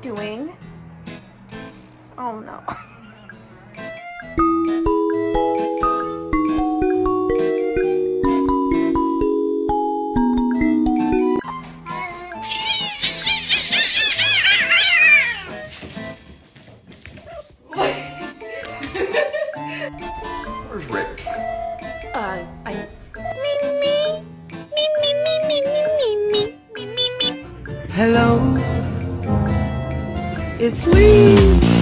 doing? Oh no. Where's Rick? I... Hello, it's me.